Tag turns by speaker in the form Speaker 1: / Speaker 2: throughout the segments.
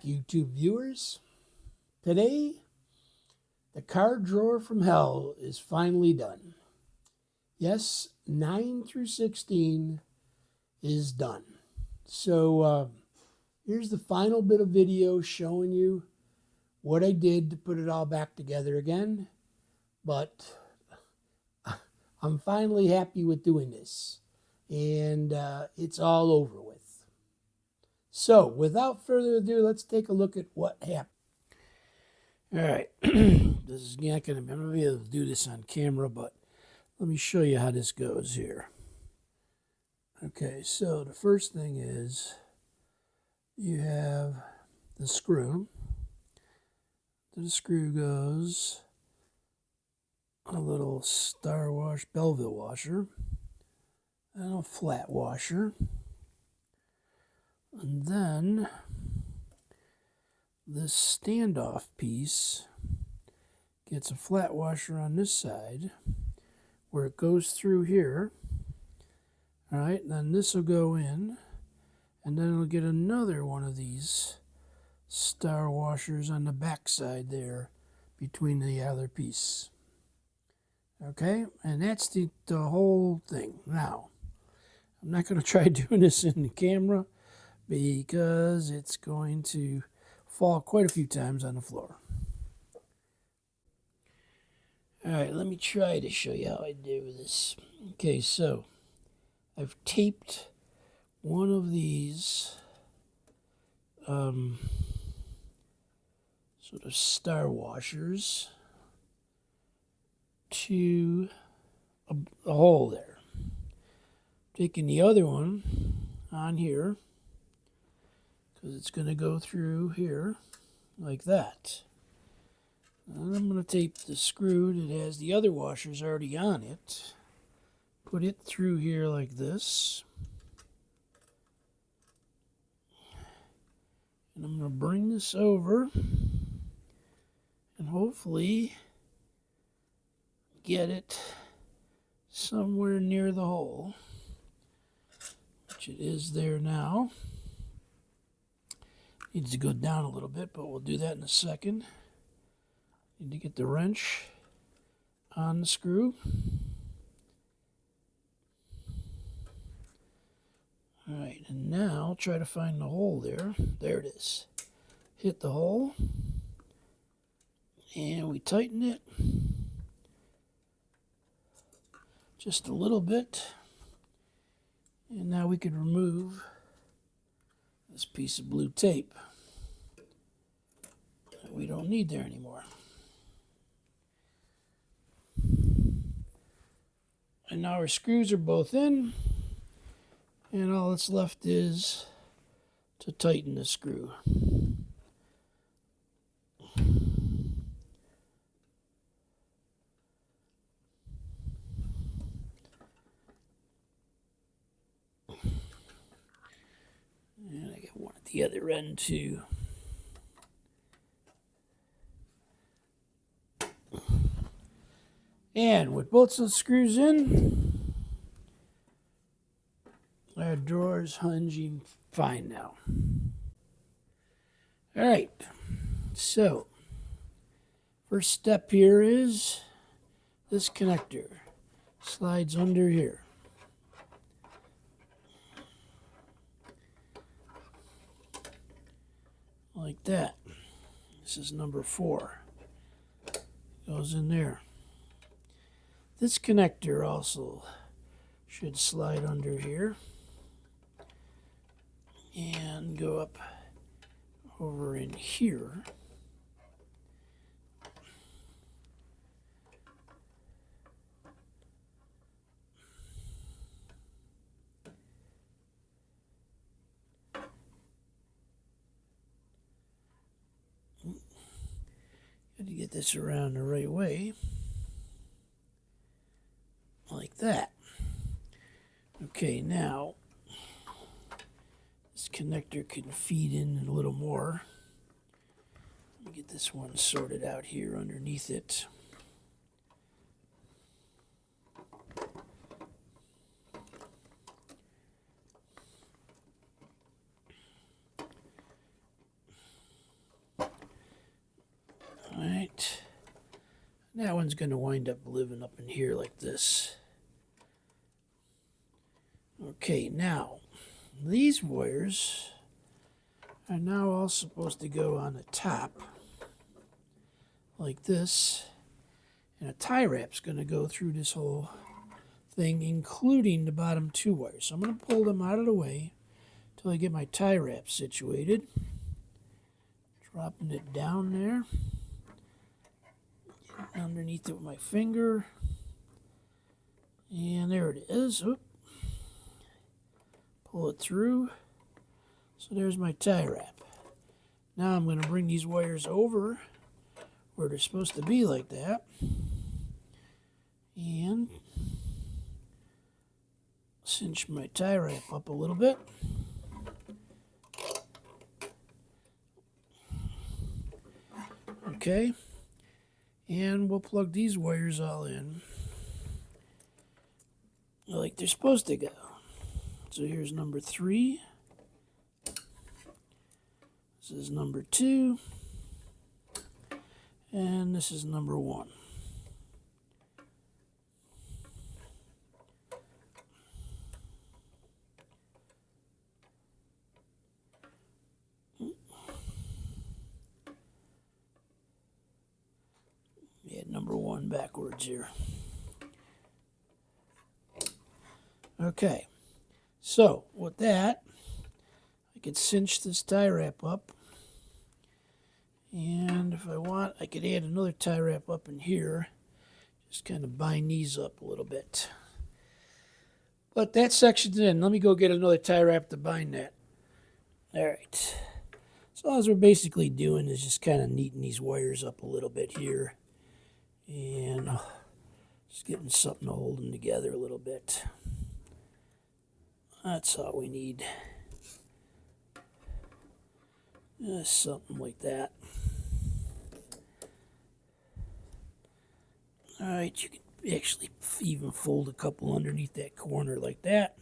Speaker 1: YouTube viewers. Today, the card drawer from hell is finally done. Yes, 9 through 16 is done. So here's the final bit of video showing you what I did to put it all back together again. But I'm finally happy with doing this. And it's all over with. So, without further ado, let's take a look at what happened. All right, this is not going to, I'm going to be able to do this on camera, but let me show you how this goes here. Okay, so the first thing is you have the screw. The screw goes a little star wash, Belleville washer, and a flat washer. And then this standoff piece gets a flat washer on this side where it goes through here. All right, and then this will go in, and then it'll get another one of these star washers on the back side there between the other piece. Okay, and that's the whole thing. Now, I'm not going to try doing this in the camera because it's going to fall quite a few times on the floor. All right, let me try to show you how I do this. Okay, so I've taped one of these sort of star washers to a hole there. Taking the other one on here, because it's going to go through here like that. And I'm going to tape the screw that has the other washers already on it. Put it through here like this. And I'm going to bring this over and hopefully get it somewhere near the hole, which it is there now. Needs to go down a little bit, but we'll do that in a second. Need to get the wrench on the screw. All right, and now try to find the hole there. There it is. Hit the hole, and we tighten it just a little bit. And now we can remove this piece of blue tape that we don't need there anymore. And now our screws are both in, and all that's left is to tighten the screw. And I got one at the other end too. And with both those screws in, our drawer's hinging fine now. All right, so first step here is this connector slides under here. Like that. This is number 4. Goes in there. This connector also should slide under here and go up over in here. Got to get this around the right way. Like that. Okay, now this connector can feed in a little more. Let me get this one sorted out here underneath it. That one's going to wind up living up in here like this. Okay, now these wires are now all supposed to go on the top like this, and a tie wrap's going to go through this whole thing, including the bottom two wires. So I'm going to pull them out of the way until I get my tie wrap situated. Dropping it down there, underneath it with my finger, and there it is. Oop. Pull it through. So there's my tie wrap. Now I'm going to bring these wires over where they're supposed to be like that, and cinch my tie wrap up a little bit. Okay, and we'll plug these wires all in like they're supposed to go. So here's number 3. This is number 2. And this is number 1. Yeah, number 1 backwards here. Okay, so with that, I could cinch this tie wrap up, and if I want, I could add another tie wrap up in here, just kind of bind these up a little bit. But that section's in. Let me go get another tie wrap to bind that. All right, so all we're basically doing is just kind of neating these wires up a little bit here, and just getting something to hold them together a little bit. That's all we need. Just something like that. Alright, you can actually even fold a couple underneath that corner like that.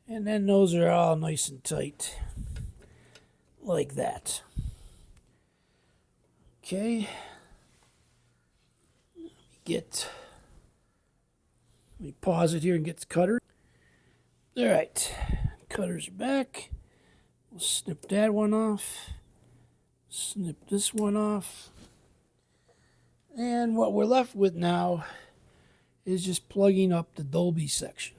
Speaker 1: And then those are all nice and tight. Like that. Okay. Let me pause it here and get the cutter. Alright, cutters are back. We'll snip that one off. Snip this one off. And what we're left with now is just plugging up the Dolby section.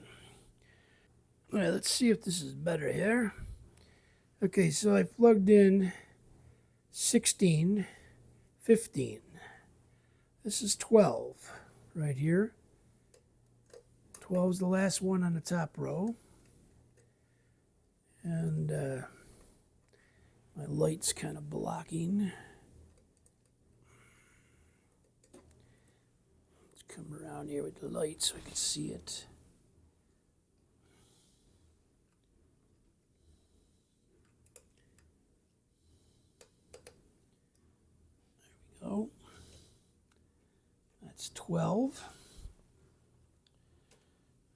Speaker 1: Alright, let's see if this is better here. Okay, so I plugged in 16, 15. This is 12 right here. 12 is the last one on the top row. And my light's kind of blocking. Let's come around here with the light so I can see it. There we go. That's 12.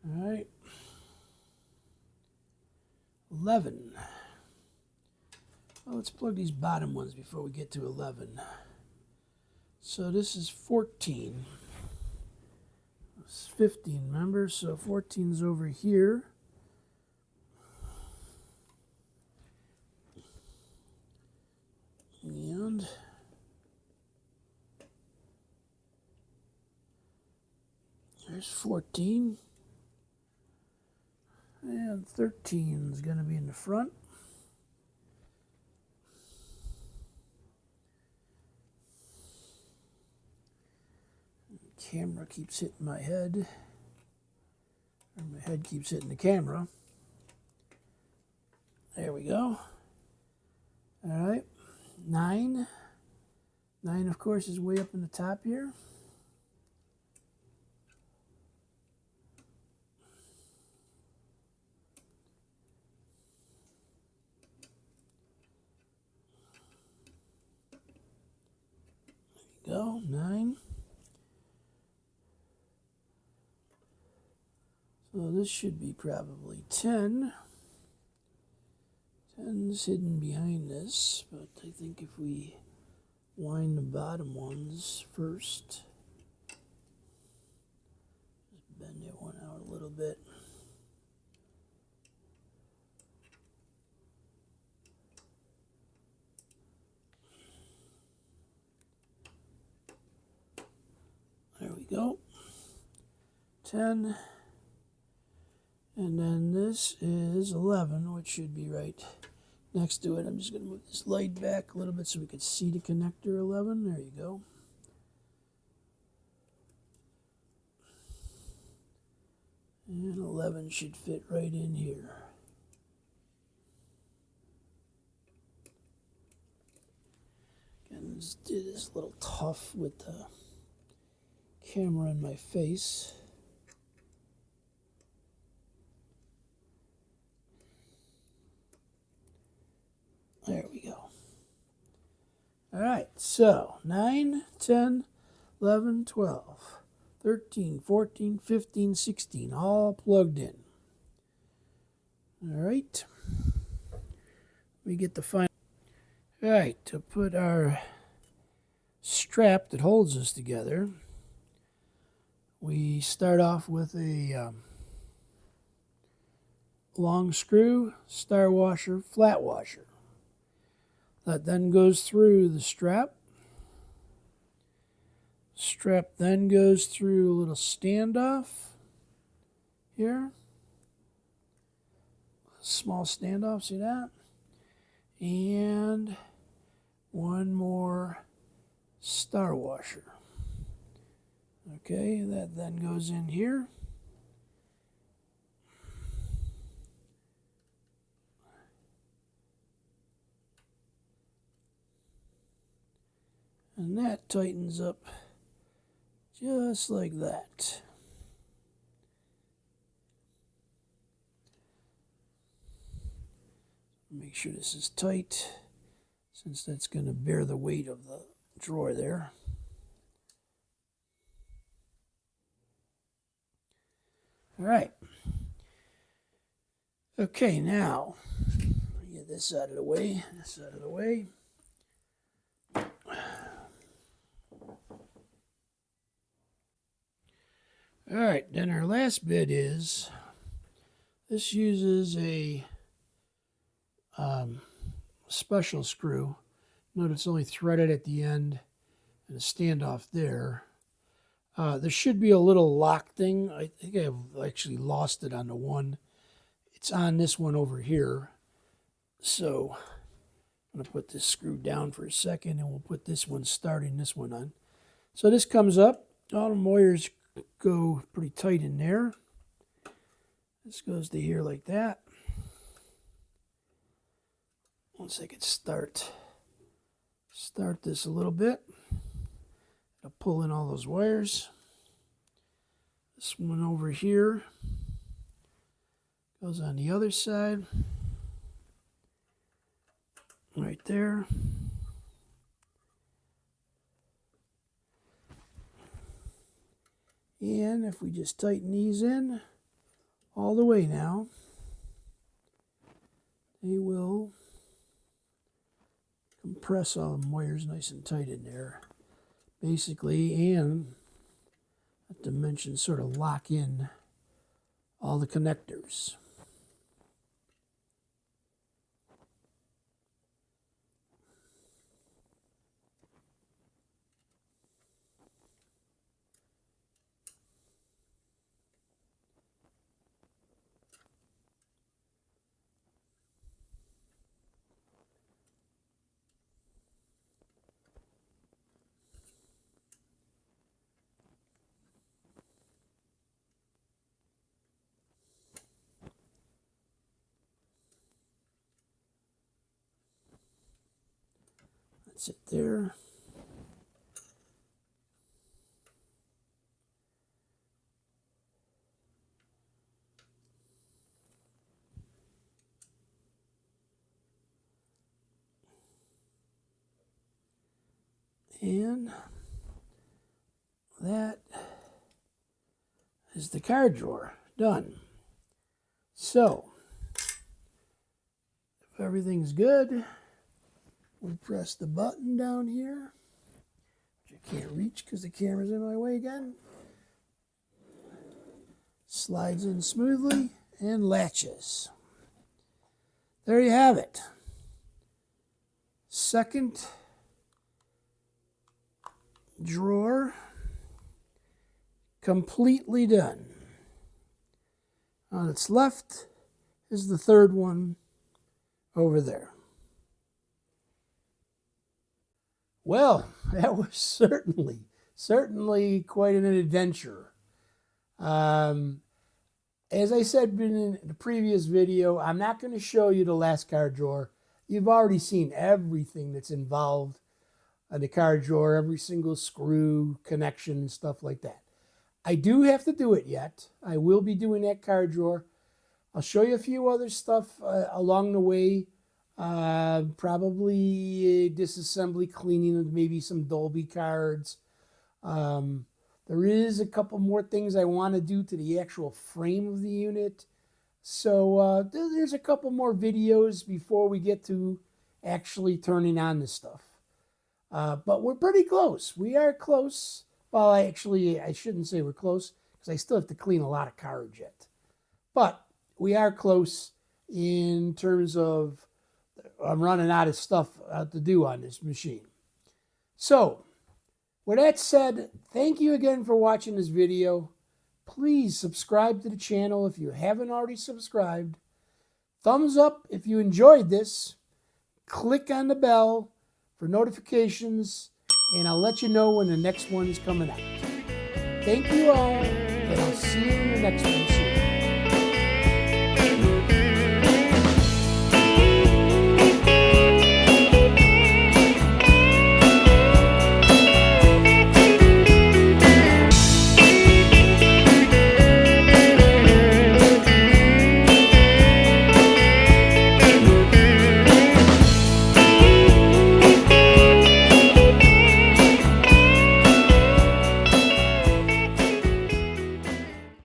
Speaker 1: All right. 11. Well, let's plug these bottom ones before we get to 11. So this is 14. It's 15, remember? So 14's over here. And there's 14. And 13 is going to be in the front. The camera keeps hitting my head. And my head keeps hitting the camera. There we go. All right. 9. 9, of course, is way up in the top here. Go, 9. So this should be probably 10. 10's hidden behind this, but I think if we wind the bottom ones first. bit. There we go. 10. And then this is 11, which should be right next to it. I'm just going to move this light back a little bit so we can see the connector 11. There you go. And 11 should fit right in here. Again, let's do this a little tough with the camera in my face. There we go. All right, so 9, 10, 11, 12, 13, 14, 15, 16, all plugged in. All right. We get the final. All right, to put our strap that holds us together, we start off with a long screw, star washer, flat washer. That then goes through the strap. Strap then goes through a little standoff here. Small standoff, see that? And one more star washer. Okay, that then goes in here. And that tightens up just like that. Make sure this is tight, since that's going to bear the weight of the drawer there. All right. Okay, now, get this out of the way, this out of the way. All right, then our last bit is, this uses a special screw. Note it's only threaded at the end and a standoff there. There should be a little lock thing. I think I've actually lost it on the one. It's on this one over here. So I'm going to put this screw down for a second and we'll put this one, starting this one on. So this comes up. All the wires go pretty tight in there. This goes to here like that. Once I can start this a little bit, I'll pull in all those wires. This one over here goes on the other side, right there. And if we just tighten these in all the way now, they will compress all the wires nice and tight in there, basically, and not to mention sort of lock in all the connectors. That's it there. And that is the card drawer done. So, if everything's good, we press the button down here, which I can't reach because the camera's in my way again. Slides in smoothly and latches. There you have it. Second drawer completely done. On its left is the third one over there. Well, that was certainly quite an adventure. As I said in the previous video, I'm not going to show you the last card drawer. You've already seen everything that's involved in the card drawer, every single screw, connection, and stuff like that. I do have to do it yet. I will be doing that card drawer. I'll show you a few other stuff along the way. Probably disassembly, cleaning of maybe some Dolby cards. There is a couple more things I want to do to the actual frame of the unit. So there's a couple more videos before we get to actually turning on this stuff. But we're pretty close. We are close. Well, I shouldn't say we're close because I still have to clean a lot of cards yet. But we are close in terms of I'm running out of stuff to do on this machine. So, with that said, thank you again for watching this video. Please subscribe to the channel if you haven't already subscribed. Thumbs up if you enjoyed this. Click on the bell for notifications, and I'll let you know when the next one is coming out. Thank you all, and I'll see you in the next one.